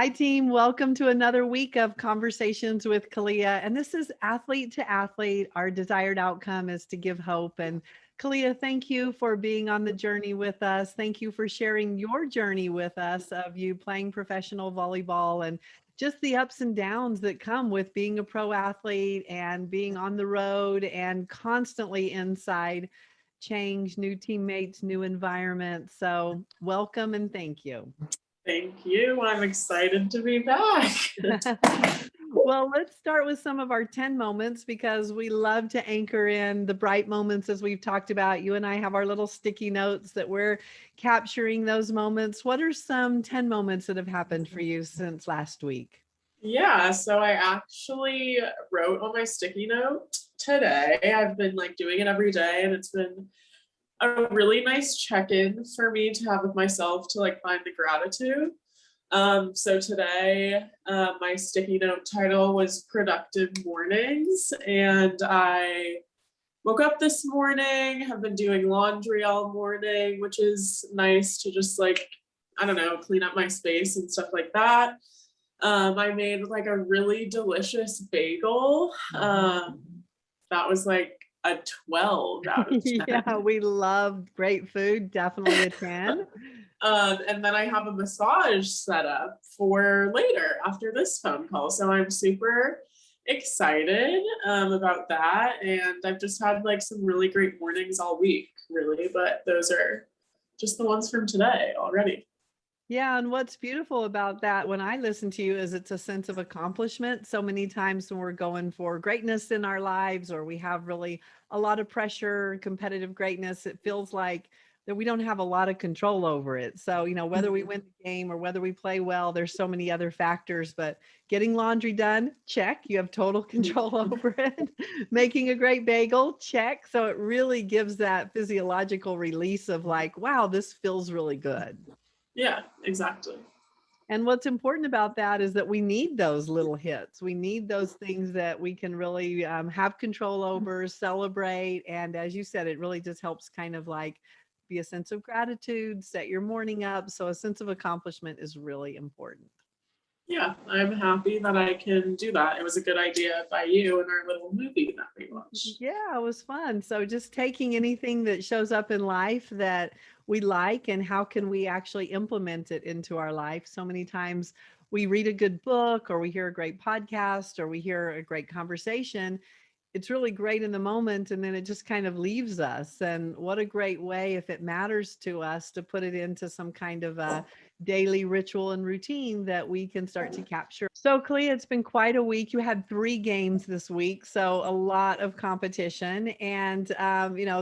Hi, team. Welcome to another week of Conversations with Khalia. And this is Athlete to Athlete. Our desired outcome is to give hope. And Khalia, thank you for being on the journey with us. Thank you for sharing your journey with us of you playing professional volleyball and just the ups and downs that come with being a pro athlete and being on the road and constantly inside change, new teammates, new environment. So welcome and thank you. Thank you. I'm excited to be back. Well, let's start with some of our 10 moments because we love to anchor in the bright moments as we've talked about. You and I have our little sticky notes that we're capturing those moments. What are some 10 moments that have happened for you since last week? Yeah, so I actually wrote on my sticky note today. I've been doing it every day, and it's been a really nice check-in for me to have with myself to find the gratitude. So today, my sticky note title was Productive Mornings, and I woke up this morning, have been doing laundry all morning, which is nice to just I don't know, clean up my space and stuff like that. I made a really delicious bagel. That was a 12 out of 10. Yeah, we love great food. Definitely a 10. And then I have a massage set up for later after this phone call. So I'm super excited about that. And I've just had some really great mornings all week, really. But those are just the ones from today already. Yeah, and what's beautiful about that when I listen to you is it's a sense of accomplishment. So many times when we're going for greatness in our lives or we have really a lot of pressure, competitive greatness, it feels like that we don't have a lot of control over it. So, whether we win the game or whether we play well, there's so many other factors, but getting laundry done, check, you have total control over it. Making a great bagel, check. So it really gives that physiological release of wow, this feels really good. Yeah, exactly. And what's important about that is that we need those little hits. We need those things that we can really have control over, celebrate. And as you said, it really just helps kind of be a sense of gratitude, set your morning up. So a sense of accomplishment is really important. Yeah, I'm happy that I can do that. It was a good idea by you in our little movie that we watched. Yeah, it was fun. So just taking anything that shows up in life that we like and how can we actually implement it into our life. So many times we read a good book or we hear a great podcast or we hear a great conversation. It's really great in the moment and then it just kind of leaves us. And what a great way, if it matters to us, to put it into some kind of a daily ritual and routine that we can start to capture. So Khalia, it's been quite a week. You had 3 games this week, so a lot of competition. And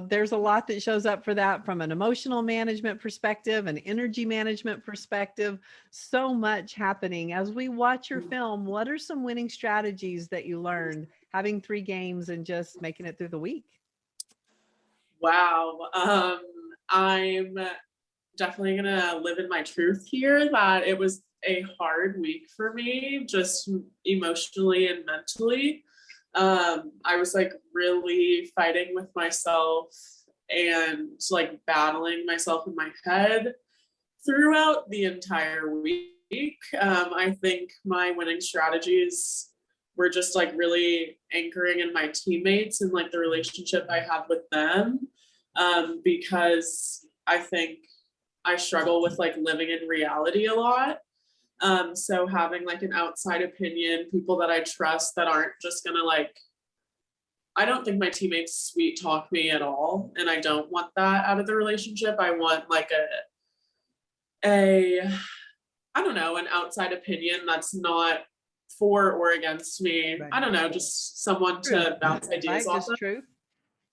there's a lot that shows up for that from an emotional management perspective, an energy management perspective, so much happening. As we watch your film, what are some winning strategies that you learned having 3 games and just making it through the week? Wow. I'm definitely gonna live in my truth here that it was a hard week for me, just emotionally and mentally. I was really fighting with myself and battling myself in my head throughout the entire week. I think my winning strategies were just really anchoring in my teammates and the relationship I have with them, because I think I struggle with living in reality a lot. So having an outside opinion, people that I trust that aren't just gonna I don't think my teammates sweet talk me at all, and I don't want that out of the relationship. I want a I don't know, an outside opinion that's not for or against me. Right. I don't know, just someone to bounce ideas off Just of. truth.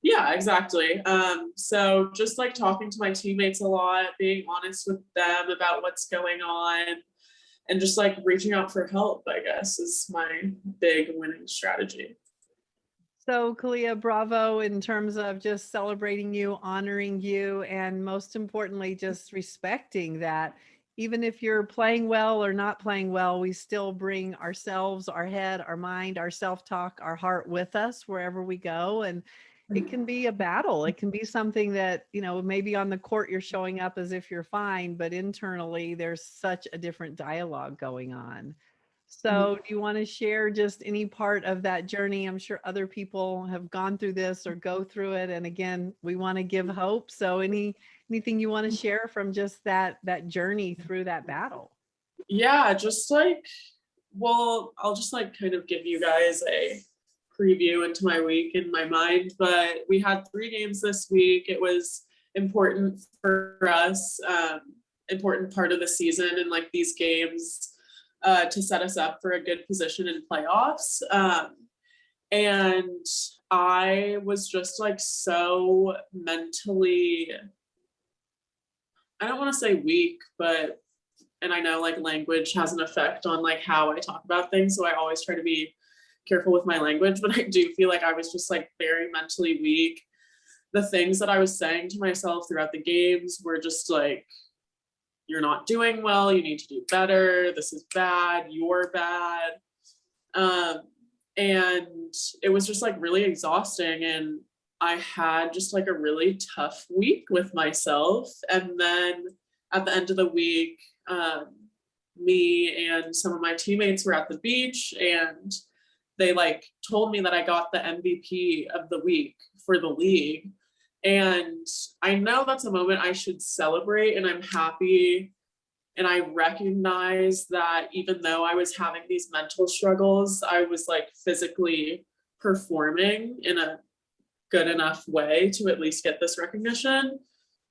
Yeah, exactly. So just talking to my teammates a lot, being honest with them about what's going on, and just reaching out for help, I guess, is my big winning strategy. So, Khalia, bravo in terms of just celebrating you, honoring you, and most importantly, just respecting that even if you're playing well or not playing well, we still bring ourselves, our head, our mind, our self talk, our heart with us wherever we go. And it can be a battle. It can be something that, maybe on the court you're showing up as if you're fine, but internally there's such a different dialogue going on. So, do you want to share just any part of that journey? I'm sure other people have gone through this or go through it. And again, we want to give hope. So, anything you want to share from just that journey through that battle? Yeah, just like, well, I'll just like kind of give you guys a preview into my week in my mind. But we had 3 games this week. It was important for us, important part of the season, and like these games to set us up for a good position in playoffs. And I was just like so mentally, I don't want to say weak, but, and I know like language has an effect on like how I talk about things. So I always try to be careful with my language, but I do feel like I was just like very mentally weak. The things that I was saying to myself throughout the games were just like, you're not doing well, you need to do better, this is bad, you're bad. And it was just like really exhausting. And I had just like a really tough week with myself. And then at the end of the week, me and some of my teammates were at the beach, and they like told me that I got the MVP of the week for the league. And I know that's a moment I should celebrate, and I'm happy. And I recognize that even though I was having these mental struggles, I was like physically performing in a good enough way to at least get this recognition.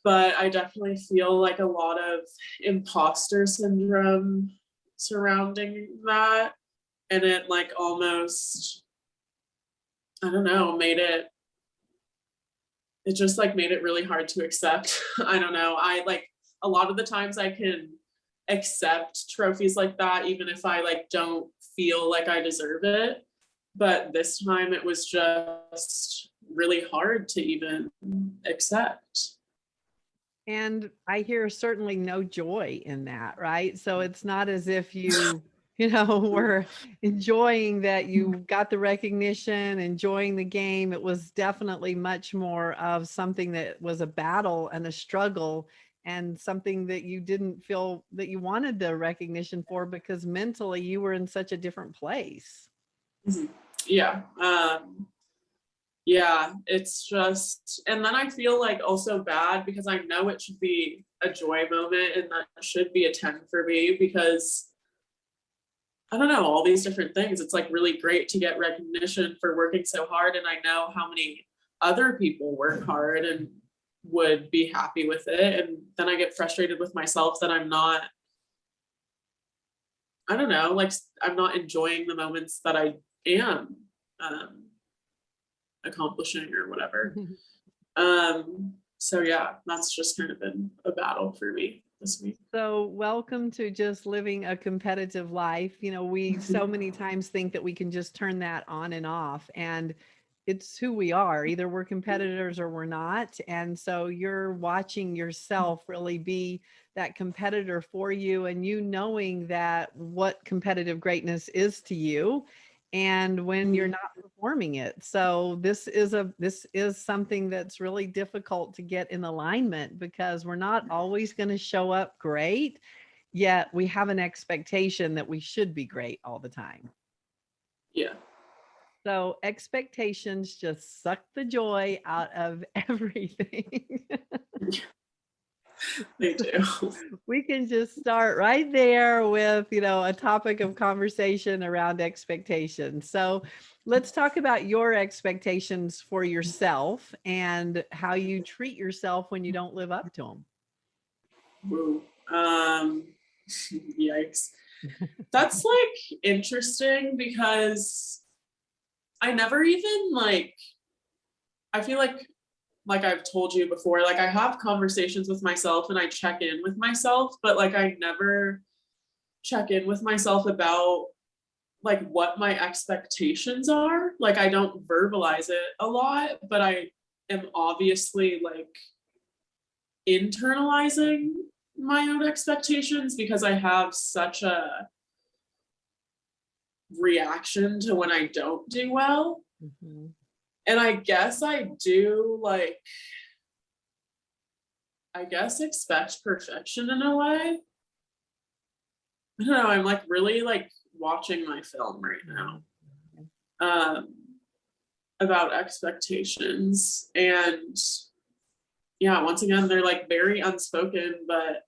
But I definitely feel like a lot of imposter syndrome surrounding that. And it like almost, I don't know, it just like made it really hard to accept. I don't know. I like a lot of the times I can accept trophies like that, even if I like don't feel like I deserve it. But this time it was just really hard to even accept. And I hear certainly no joy in that, right? So it's not as if you, were enjoying that you got the recognition, enjoying the game. It was definitely much more of something that was a battle and a struggle, and something that you didn't feel that you wanted the recognition for because mentally you were in such a different place. Yeah. Yeah, it's just, and then I feel like also bad because I know it should be a joy moment and that should be a 10 for me, because I don't know, all these different things. It's like really great to get recognition for working so hard. And I know how many other people work hard and would be happy with it. And then I get frustrated with myself that I'm not, I don't know, like I'm not enjoying the moments that I am accomplishing or whatever. So yeah, that's just kind of been a battle for me this week. So welcome to just living a competitive life. We so many times think that we can just turn that on and off, and it's who we are. Either we're competitors or we're not. And so you're watching yourself really be that competitor for you, and you knowing that what competitive greatness is to you, and when you're not performing it. So this is something that's really difficult to get in alignment, because we're not always going to show up great, yet we have an expectation that we should be great all the time. Yeah. So expectations just suck the joy out of everything. They do. We can just start right there with, a topic of conversation around expectations. So let's talk about your expectations for yourself and how you treat yourself when you don't live up to them. Woo. Yikes. That's like interesting because I never even like, I feel like I've told you before, like I have conversations with myself and I check in with myself, but like I never check in with myself about like what my expectations are. Like I don't verbalize it a lot, but I am obviously like internalizing my own expectations because I have such a reaction to when I don't do well. Mm-hmm. And I guess I do like, I guess expect perfection in a way. I don't know, I'm like really like watching my film right now. Um about expectations, and yeah, once again they're like very unspoken, but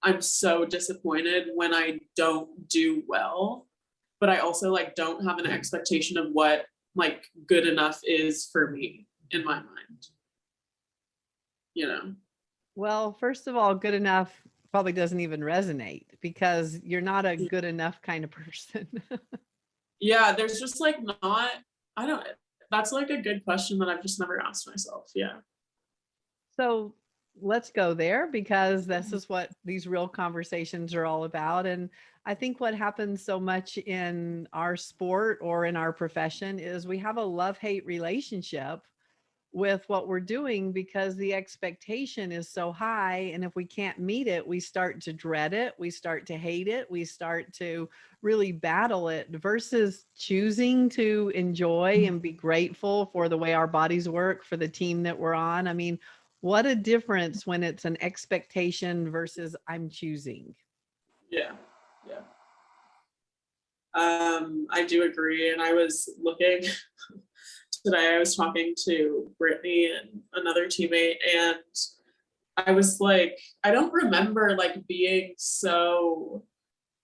I'm so disappointed when I don't do well, but I also like don't have an expectation of what like good enough is for me in my mind, you know. Well, first of all, good enough probably doesn't even resonate because you're not a good enough kind of person. Yeah, there's just like not, I don't, that's like a good question that I've just never asked myself. Yeah. So let's go there because this is what these real conversations are all about. And I think what happens so much in our sport or in our profession is we have a love-hate relationship with what we're doing because the expectation is so high. And if we can't meet it, we start to dread it. We start to hate it. We start to really battle it versus choosing to enjoy and be grateful for the way our bodies work, for the team that we're on. I mean, what a difference when it's an expectation versus I'm choosing. Yeah. Yeah. I do agree. And I was looking today, I was talking to Brittany and another teammate, and I was like, I don't remember like being so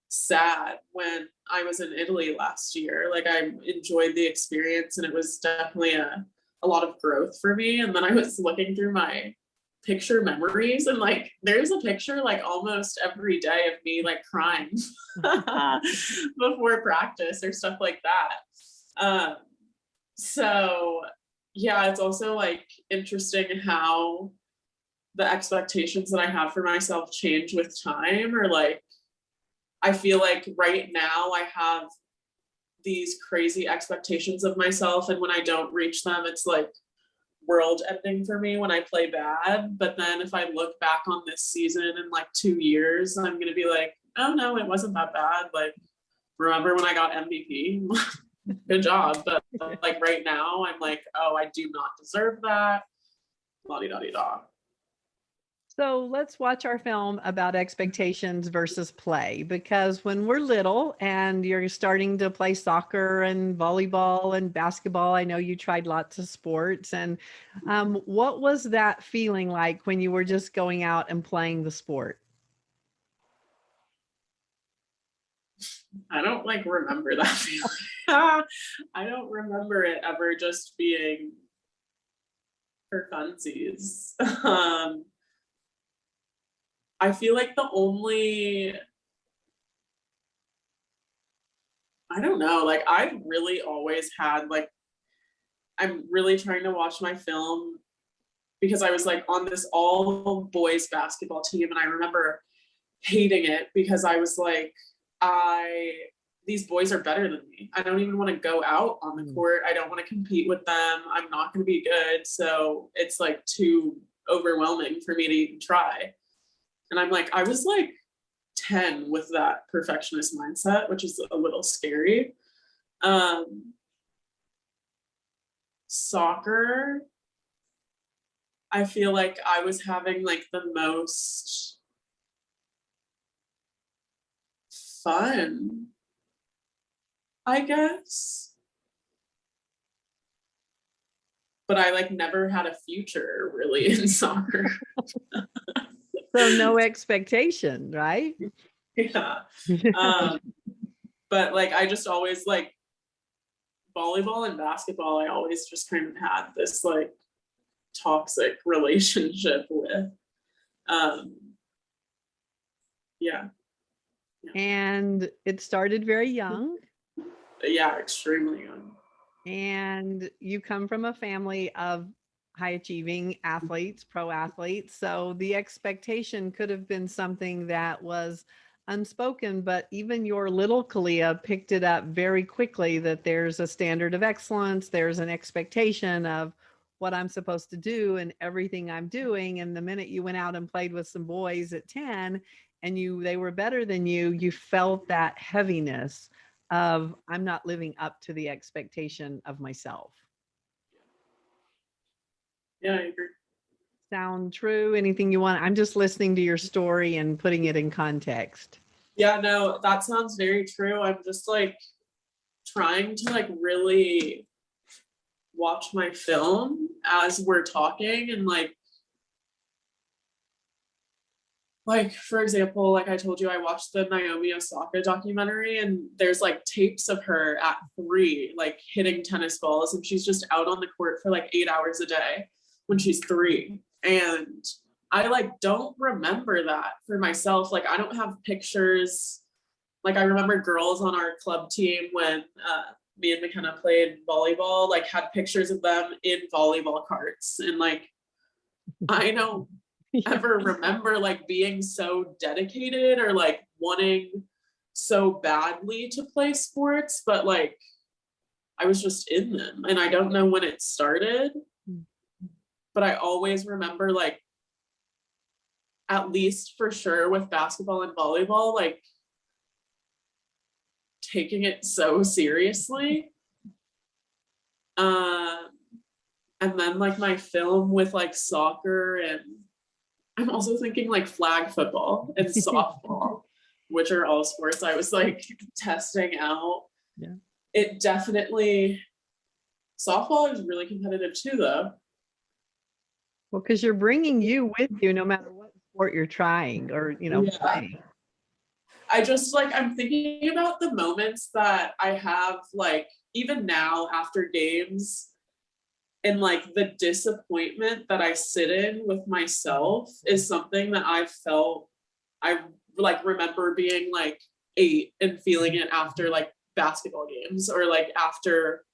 sad when I was in Italy last year. Like I enjoyed the experience and it was definitely a lot of growth for me. And then I was looking through my picture memories, and like there's a picture like almost every day of me like crying before practice or stuff like that. So yeah, it's also like interesting how the expectations that I have for myself change with time, or like I feel like right now I have these crazy expectations of myself, and when I don't reach them, it's like world ending for me when I play bad. But then if I look back on this season in like 2 years, I'm gonna be like, oh no, it wasn't that bad. Like, remember when I got MVP? Good job. But like right now, I'm like, oh, I do not deserve that. La di da di da. So let's watch our film about expectations versus play, because when we're little and you're starting to play soccer and volleyball and basketball, I know you tried lots of sports. And what was that feeling like when you were just going out and playing the sport? I don't like remember that feeling. I don't remember it ever just being for funsies. I feel like the only, I don't know, like I've really always had like, I'm really trying to watch my film because I was like on this all boys basketball team, and I remember hating it because I was like, I, these boys are better than me. I don't even want to go out on the court. I don't want to compete with them. I'm not going to be good. So it's like too overwhelming for me to even try. And I'm like, I was like 10 with that perfectionist mindset, which is a little scary. Soccer, I feel like I was having like the most fun, I guess. But I like never had a future really in soccer. So no expectation, right? Yeah. But like I just always like volleyball and basketball, I always just kind of had this like toxic relationship with. Um, yeah. And it started very young. Yeah, extremely young. And you come from a family of high achieving athletes, pro athletes. So the expectation could have been something that was unspoken, but even your little Khalia picked it up very quickly that there's a standard of excellence, there's an expectation of what I'm supposed to do and everything I'm doing. And the minute you went out and played with some boys at 10 and they were better than you felt that heaviness of I'm not living up to the expectation of myself. Yeah, I agree. Sound true? Anything you want? I'm just listening to your story and putting it in context. Yeah, no, that sounds very true. I'm just like trying to like really watch my film as we're talking, and like for example, like I told you, I watched the Naomi Osaka documentary, and there's like tapes of her at 3 like hitting tennis balls, and she's just out on the court for like 8 hours a day when she's 3. And I like don't remember that for myself. Like I don't have pictures. Like I remember girls on our club team when me and McKenna played volleyball, like had pictures of them in volleyball carts, and like I don't ever remember like being so dedicated or like wanting so badly to play sports, but like I was just in them, and I don't know when it started, but I always remember like at least for sure with basketball and volleyball, like taking it so seriously. Um, and then like my film with like soccer, and I'm also thinking like flag football and softball, which are all sports I was like testing out. Yeah. It definitely, softball is really competitive too, though. Well, because you're bringing you with you no matter what sport you're trying or, Yeah. playing. I just like, I'm thinking about the moments that I have, like, even now after games, and like the disappointment that I sit in with myself is something that I felt. I like remember being like 8 and feeling it after like basketball games, or like after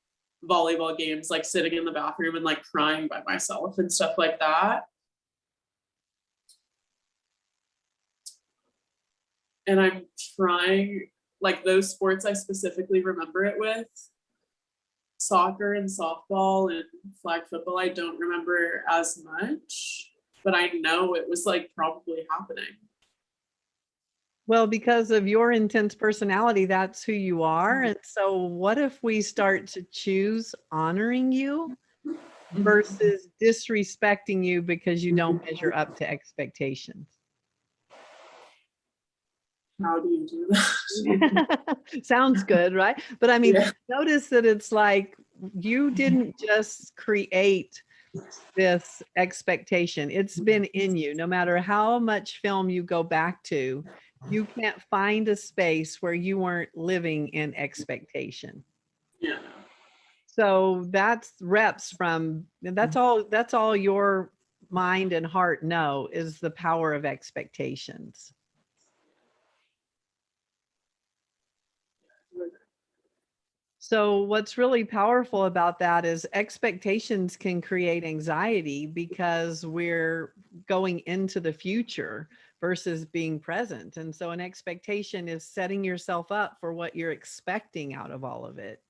volleyball games, like sitting in the bathroom and like crying by myself and stuff like that. And I'm trying, like those sports I specifically remember it with, soccer and softball and flag football, I don't remember as much, but I know it was like probably happening. Well, because of your intense personality, that's who you are. And so, what if we start to choose honoring you versus disrespecting you because you don't measure up to expectations? How do you do that? Sounds good, right? But I mean, Yeah. notice that it's like you didn't just create this expectation. It's been in you. No matter how much film you go back to, you can't find a space where you weren't living in expectation. Yeah. So that's reps from, that's all your mind and heart know is the power of expectations. So what's really powerful about that is expectations can create anxiety because we're going into the future versus being present. And so an expectation is setting yourself up for what you're expecting out of all of it.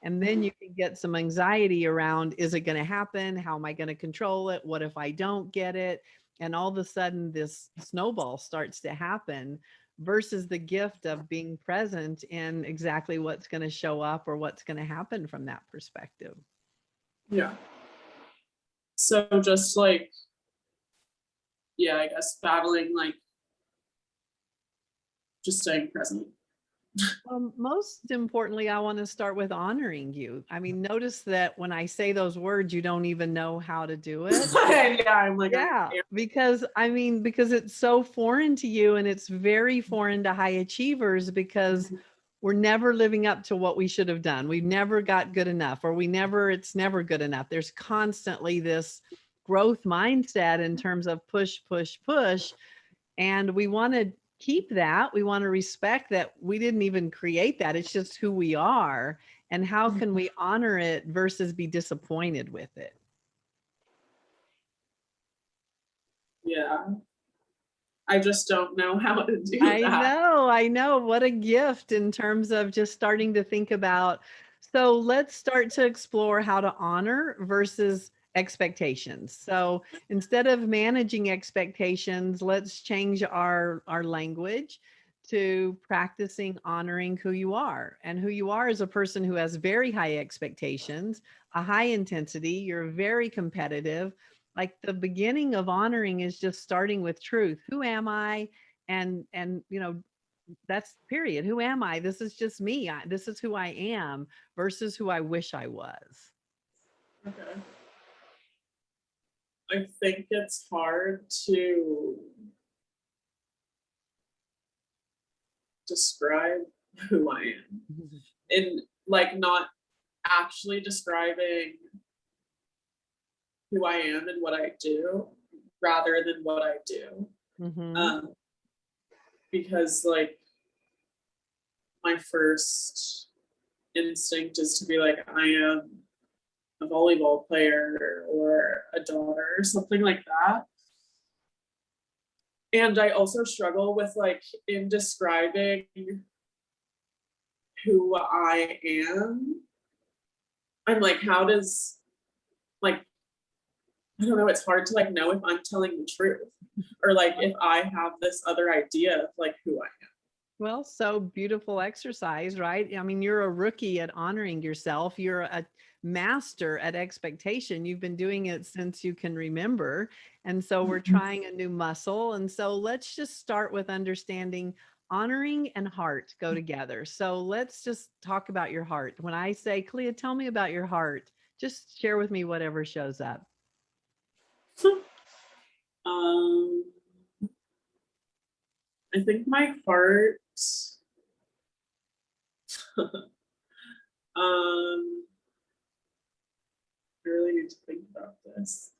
And then you can get some anxiety around, is it going to happen? How am I going to control it? What if I don't get it? And all of a sudden this snowball starts to happen versus the gift of being present in exactly what's going to show up or what's going to happen from that perspective. Yeah. So just like, yeah, I guess battling like just staying present. Most importantly, I want to start with honoring you. I mean, notice that when I say those words, you don't even know how to do it. Yeah, I'm like, Yeah, because it's so foreign to you and it's very foreign to high achievers because we're never living up to what we should have done. We've never got good enough, or it's never good enough. There's constantly this growth mindset in terms of push, push, push. And we want to keep that. We want to respect that we didn't even create that. It's just who we are. And how can we honor it versus be disappointed with it? yeah, I just don't know how to do that. I know. What a gift in terms of just starting to think about. So let's start to explore how to honor versus expectations. So instead of managing expectations, let's change our language to practicing honoring who you are. And who you are is a person who has very high expectations, a high intensity, you're very competitive. Like the beginning of honoring is just starting with truth. Who am I? And that's period. Who am I? This is just me. This is who I am versus who I wish I was. Okay. I think it's hard to describe who I am and like not actually describing who I am and what I do rather than what I do. Mm-hmm. Because like my first instinct is to be like, I am a volleyball player or a daughter or something like that. And I also struggle with like in describing who I am. I'm like, how does like I don't know, it's hard to like know if I'm telling the truth or like if I have this other idea of like who I am. Well, so beautiful exercise, right? I mean, you're a rookie at honoring yourself. You're a master at expectation. You've been doing it since you can remember. And so we're trying a new muscle. And so let's just start with understanding honoring and heart go together. So let's just talk about your heart. When I say, Khalia, tell me about your heart, just share with me whatever shows up. um I think my heart um I really need to think about this.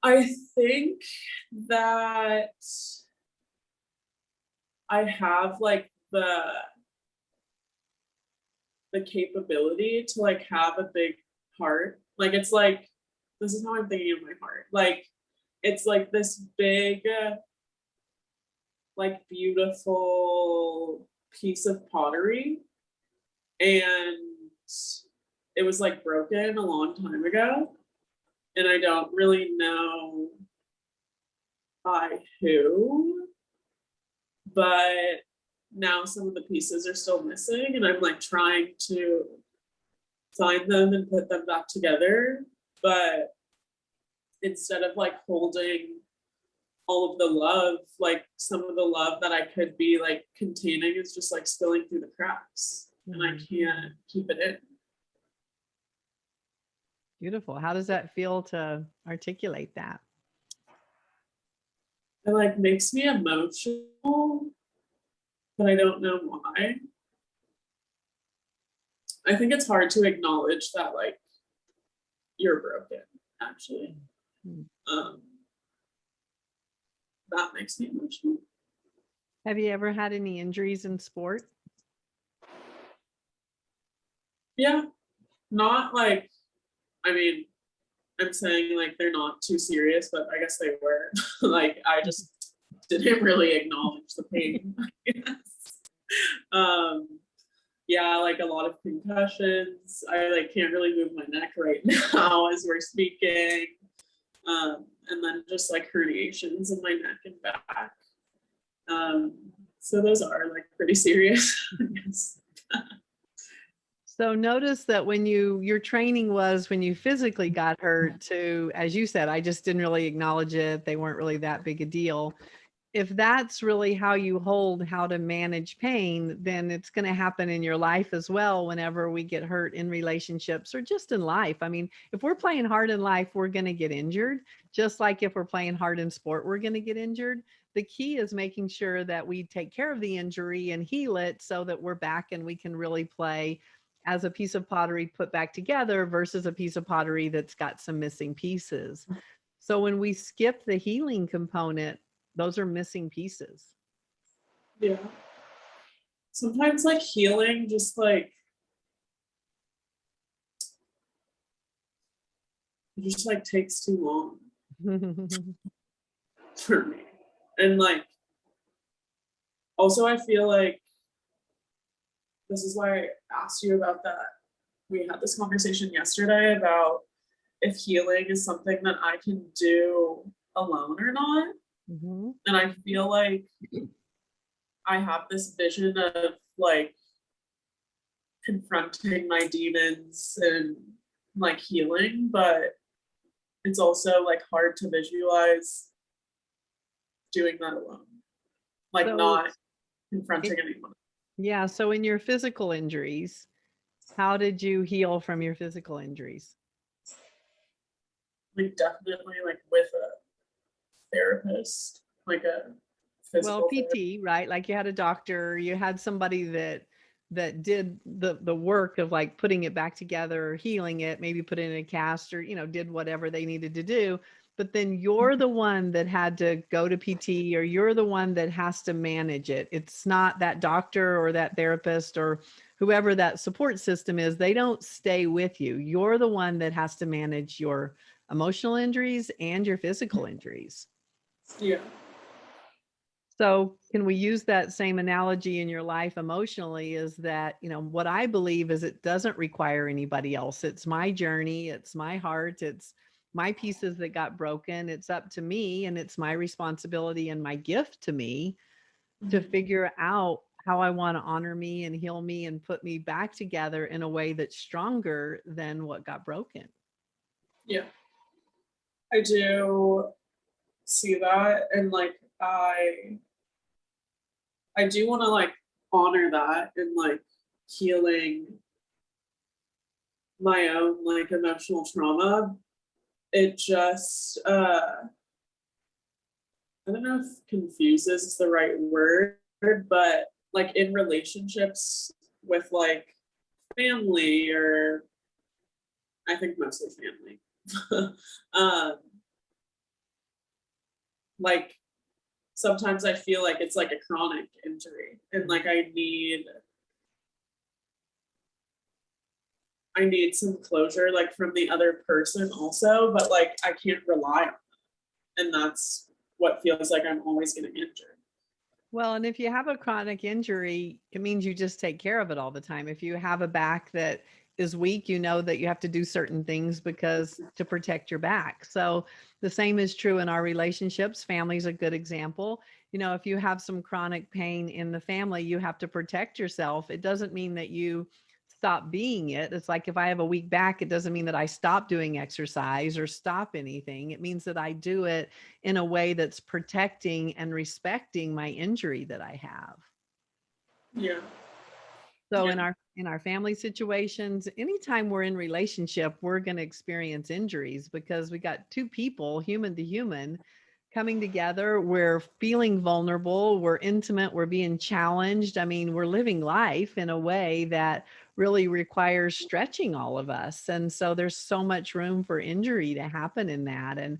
I think that I have like the capability to like have a big heart. Like it's like this is how I'm thinking of my heart. Like it's like this big like beautiful piece of pottery and it was like broken a long time ago and I don't really know by who, but now some of the pieces are still missing and I'm like trying to find them and put them back together, but instead of like holding all of the love, like some of the love that I could be like containing is just like spilling through the cracks and I can't keep it in. Beautiful. How does that feel to articulate that? It like makes me emotional, but I don't know why. I think it's hard to acknowledge that like you're broken, actually. Mm. Um, that makes me emotional. Have you ever had any injuries in sport? Yeah, not like, I mean, I'm saying like they're not too serious, but I guess they were. Like I just didn't really acknowledge the pain. I guess. Um, yeah, like a lot of concussions. I like can't really move my neck right now as we're speaking. And then just like herniations in my neck and back. So those are like pretty serious, I guess. So notice that when your training was when you physically got hurt to, as you said, I just didn't really acknowledge it. They weren't really that big a deal. If that's really how you hold how to manage pain, then it's going to happen in your life as well whenever we get hurt in relationships or just in life. I mean, if we're playing hard in life, we're going to get injured. Just like if we're playing hard in sport, we're going to get injured. The key is making sure that we take care of the injury and heal it so that we're back and we can really play as a piece of pottery put back together versus a piece of pottery that's got some missing pieces. So when we skip the healing component, those are missing pieces. Yeah. Sometimes like healing just like it just like takes too long for me. And like also I feel like this is why I asked you about that. We had this conversation yesterday about if healing is something that I can do alone or not. Mm-hmm. And I feel like I have this vision of like confronting my demons and like healing, but it's also like hard to visualize doing that alone, like So, not confronting it, anyone. yeah. So, in your physical injuries, how did you heal from your physical injuries? Like definitely like with a therapist, like a Well, physical therapist. PT, right? Like you had a doctor, you had somebody that did the work of like putting it back together, healing it, maybe put it in a cast or, did whatever they needed to do. But then you're the one that had to go to PT, or you're the one that has to manage it. It's not that doctor or that therapist or whoever that support system is. They don't stay with you. You're the one that has to manage your emotional injuries and your physical injuries. Yeah. So, can we use that same analogy in your life emotionally? Is that, what I believe is it doesn't require anybody else. It's my journey, it's my heart, it's my pieces that got broken. It's up to me, and it's my responsibility and my gift to me to Mhm. figure out how I want to honor me and heal me and put me back together in a way that's stronger than what got broken. Yeah. I do see that, and like I do want to like honor that and like healing my own like emotional trauma. It just I don't know if confuses is the right word, but like in relationships with like family, or I think mostly family. um like sometimes I feel like it's like a chronic injury, and like I need some closure like from the other person also, but like I can't rely on them. And that's what feels like I'm always getting injured. Well, and if you have a chronic injury, it means you just take care of it all the time. If you have a back that is weak, you know that you have to do certain things because to protect your back. So the same is true in our relationships. Family's a good example. If you have some chronic pain in the family, you have to protect yourself. It doesn't mean that you stop being it. It's like if I have a weak back, it doesn't mean that I stop doing exercise or stop anything. It means that I do it in a way that's protecting and respecting my injury that I have. Yeah. So Yeah. in our family situations, anytime we're in relationship, we're going to experience injuries because we got two people, human to human, coming together. We're feeling vulnerable, we're intimate, we're being challenged. I mean, we're living life in a way that really requires stretching all of us. And so there's so much room for injury to happen in that. And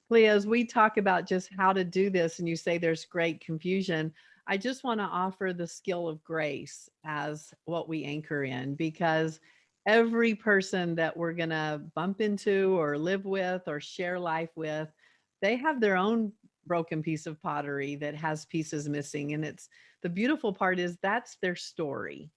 Leah, as we talk about just how to do this, and you say there's great confusion, I just want to offer the skill of grace as what we anchor in, because every person that we're going to bump into or live with or share life with, they have their own broken piece of pottery that has pieces missing. And it's the beautiful part is that's their story.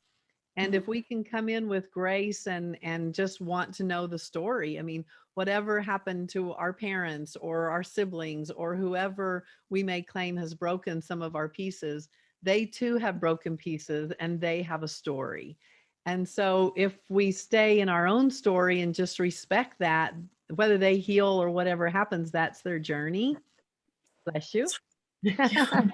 And if Mhm. we can come in with grace and just want to know the story, I mean, whatever happened to our parents or our siblings or whoever we may claim has broken some of our pieces, they too have broken pieces and they have a story. And so if we stay in our own story and just respect that, whether they heal or whatever happens, that's their journey. Bless you. Yeah.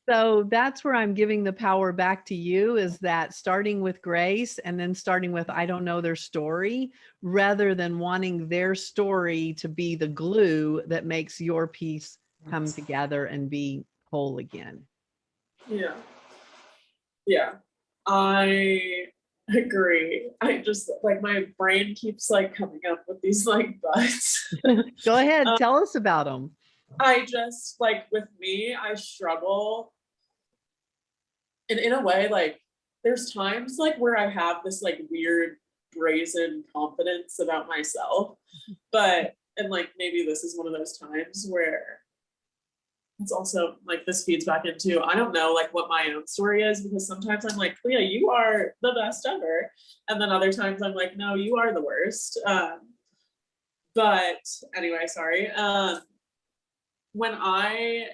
So that's where I'm giving the power back to you, is that starting with grace and then starting with, I don't know their story, rather than wanting their story to be the glue that makes your piece come together and be whole again. Yeah. Yeah. I agree. I just like my brain keeps like coming up with these like buts. Go ahead, um, tell us about them. I just like with me, I struggle, and in a way, like there's times like where I have this like weird brazen confidence about myself, but and like maybe this is one of those times where it's also like this feeds back into I don't know like what my own story is, because sometimes I'm like, Leah, you are the best ever, and then other times I'm like, no, you are the worst. But anyway, sorry. When I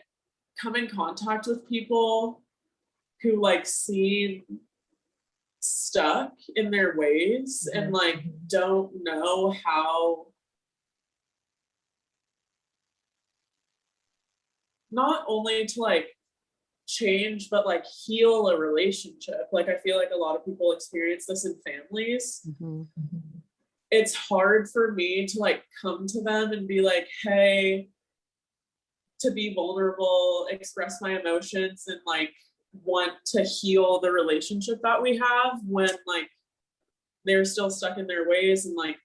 come in contact with people who like stuck in their ways and like don't know how not only to like change but like heal a relationship. Like I feel like a lot of people experience this in families. It's hard for me to like come to them and be like, hey, to be vulnerable, express my emotions, and like want to heal the relationship that we have when like they're still stuck in their ways and like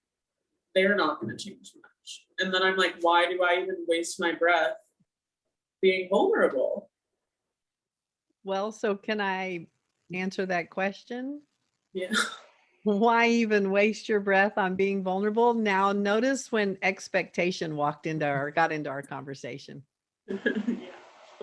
they're not going to change much. And then I'm like, why do I even waste my breath being vulnerable? Well, so can I answer that question? Yeah. Why even waste your breath on being vulnerable? Now, notice when expectation got into our conversation. Yeah.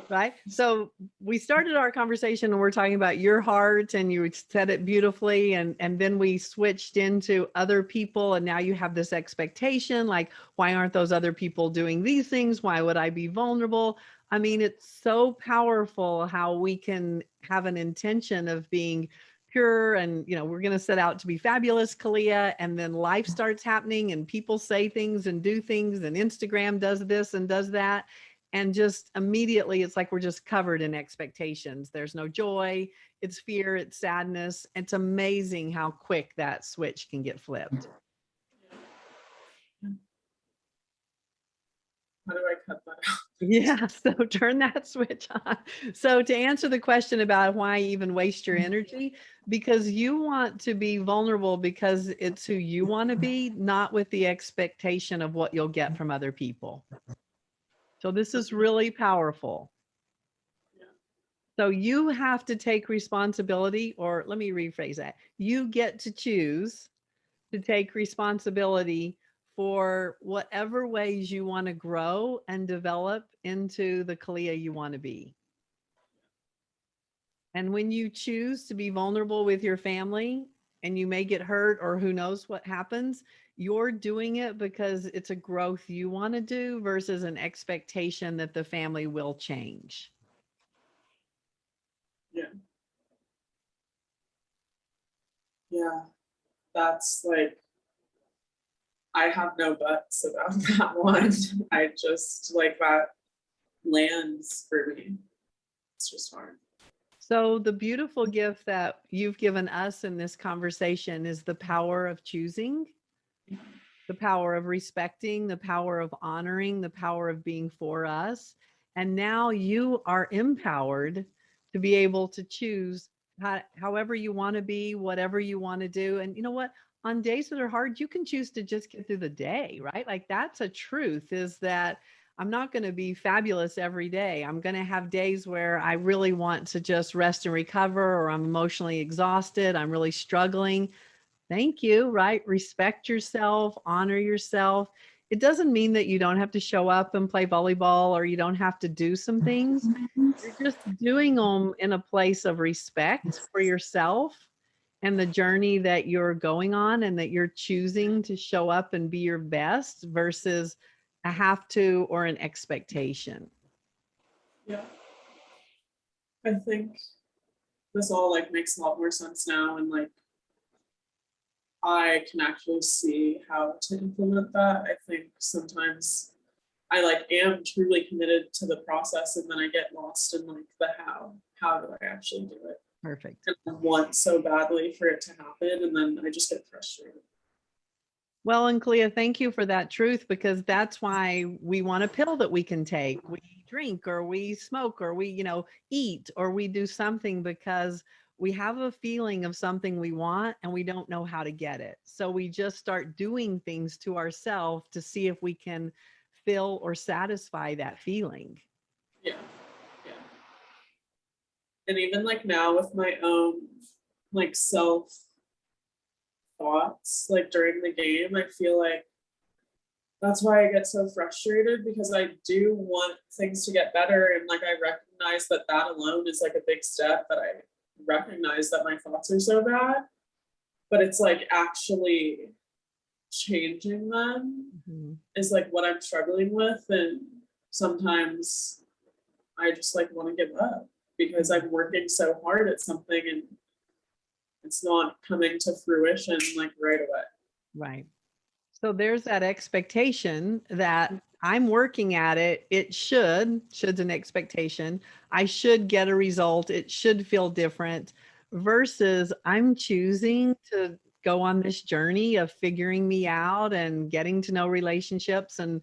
Right. So we started our conversation and we're talking about your heart and you said it beautifully. And then we switched into other people. And now you have this expectation, like, why aren't those other people doing these things? Why would I be vulnerable? I mean, it's so powerful how we can have an intention of being pure. And, we're going to set out to be fabulous, Khalia. And then life starts happening and people say things and do things. And Instagram does this and does that. And just immediately, it's like we're just covered in expectations. There's no joy. It's fear. It's sadness. It's amazing how quick that switch can get flipped. How do I cut that out? Yeah. So turn that switch on. So to answer the question about why even waste your energy, because you want to be vulnerable because it's who you want to be, not with the expectation of what you'll get from other people. So this is really powerful. So you have to take responsibility, or let me rephrase that. You get to choose to take responsibility for whatever ways you want to grow and develop into the Khalia you want to be. And when you choose to be vulnerable with your family and you may get hurt or who knows what happens, you're doing it because it's a growth you want to do versus an expectation that the family will change. Yeah. Yeah. That's like, I have no buts about that one. I just like that lands for me. It's just hard. So the beautiful gift that you've given us in this conversation is the power of choosing, the power of respecting, the power of honoring, the power of being for us. And now you are empowered to be able to choose however you want to be, whatever you want to do. And you know what? On days that are hard, you can choose to just get through the day, right? Like that's a truth, is that I'm not going to be fabulous every day. I'm going to have days where I really want to just rest and recover, or I'm emotionally exhausted. I'm really struggling. Thank you, right? Respect yourself, honor yourself. It doesn't mean that you don't have to show up and play volleyball or you don't have to do some things. You're just doing them in a place of respect for yourself and the journey that you're going on, and that you're choosing to show up and be your best versus a have to or an expectation. Yeah. I think this all like makes a lot more sense now, and like I can actually see how to implement that. I think sometimes I like am truly committed to the process and then I get lost in like the how. How do I actually do it? Perfect. And I want so badly for it to happen and then I just get frustrated. Well, and Khalia, thank you for that truth, because that's why we want a pill that we can take. We drink or we smoke or we, eat or we do something because we have a feeling of something we want and we don't know how to get it. So we just start doing things to ourselves to see if we can fill or satisfy that feeling. Yeah. Yeah. And even like now with my own like self thoughts, like during the game, I feel like that's why I get so frustrated, because I do want things to get better. And like, I recognize that that alone is like a big step, that I recognize that my thoughts are so bad, but it's like actually changing them is like what I'm struggling with. And sometimes I just like want to give up because I'm working so hard at something and it's not coming to fruition like right away. Right. So there's that expectation that I'm working at it. It should's an expectation. I should get a result. It should feel different versus I'm choosing to go on this journey of figuring me out and getting to know relationships and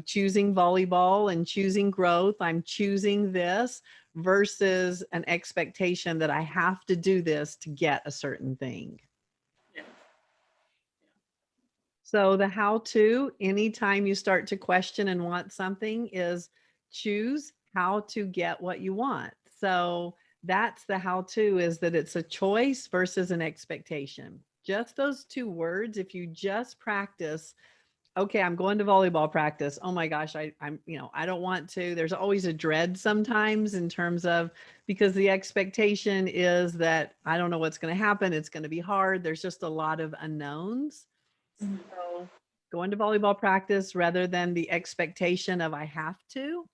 choosing volleyball and choosing growth. I'm choosing this versus an expectation that I have to do this to get a certain thing. Yeah. So the how to, anytime you start to question and want something, is choose how to get what you want. So that's the how to, is that it's a choice versus an expectation. Just those two words, if you just practice, okay, I'm going to volleyball practice. Oh my gosh, I don't want to. There's always a dread sometimes in terms of, because the expectation is that I don't know what's going to happen. It's going to be hard. There's just a lot of unknowns. So going to volleyball practice rather than the expectation of I have to.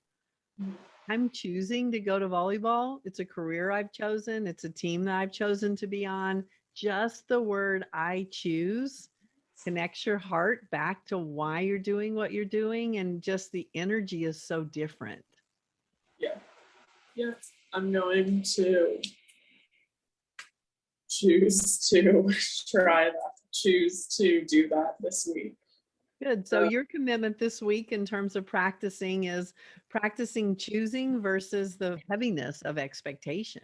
I'm choosing to go to volleyball. It's a career I've chosen. It's a team that I've chosen to be on. Just the word I choose connects your heart back to why you're doing what you're doing. And just the energy is so different. Yeah. Yes. I'm going to choose to try that, choose to do that this week. Good. So your commitment this week in terms of practicing is practicing choosing versus the heaviness of expectation.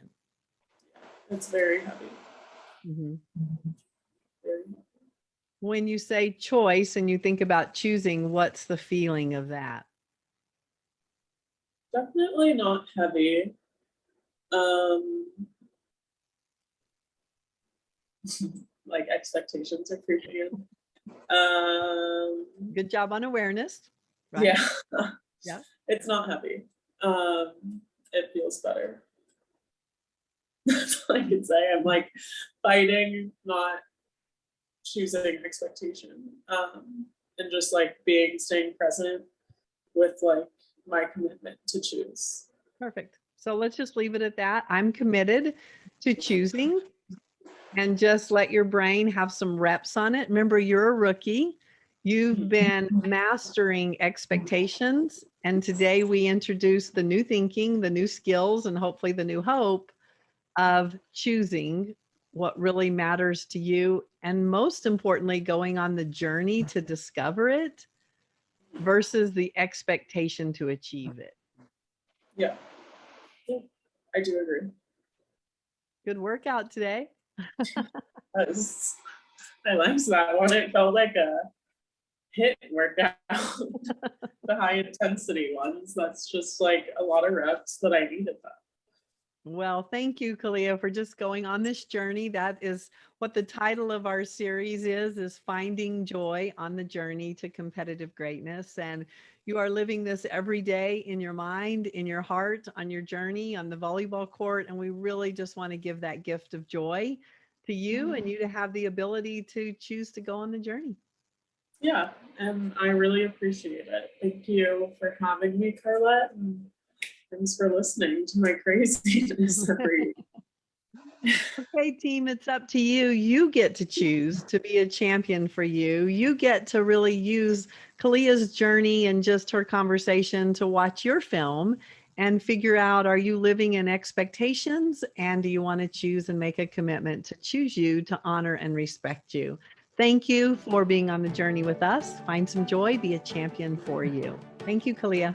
It's very heavy. Mm-hmm. Very heavy. When you say choice and you think about choosing, what's the feeling of that? Definitely not heavy. Like expectations are creeping in. Good job on awareness. Right? Yeah. Yeah. It's not heavy. It feels better. That's all I can say. I'm like fighting, not choosing expectation. And just like staying present with like my commitment to choose. Perfect. So let's just leave it at that. I'm committed to choosing, and just let your brain have some reps on it. Remember, you're a rookie. You've been mastering expectations. And today we introduce the new thinking, the new skills, and hopefully the new hope of choosing what really matters to you. And most importantly, going on the journey to discover it versus the expectation to achieve it. Yeah. I do agree. Good workout today. I liked that one. It felt like a HIIT workout. The high intensity ones. That's just like a lot of reps that I needed that. Well, thank you, Khalia, for just going on this journey. That is what the title of our series is Finding Joy on the Journey to Competitive Greatness. And you are living this every day in your mind, in your heart, on your journey, on the volleyball court. And we really just want to give that gift of joy to you and you to have the ability to choose to go on the journey. Yeah, and I really appreciate it. Thank you for having me, Carlette. And thanks for listening to my craziness every week. Okay, team, it's up to you. You get to choose to be a champion for you. You get to really use Khalia's journey and just her conversation to watch your film and figure out, are you living in expectations? And do you want to choose and make a commitment to choose you, to honor and respect you? Thank you for being on the journey with us. Find some joy, be a champion for you. Thank you, Khalia.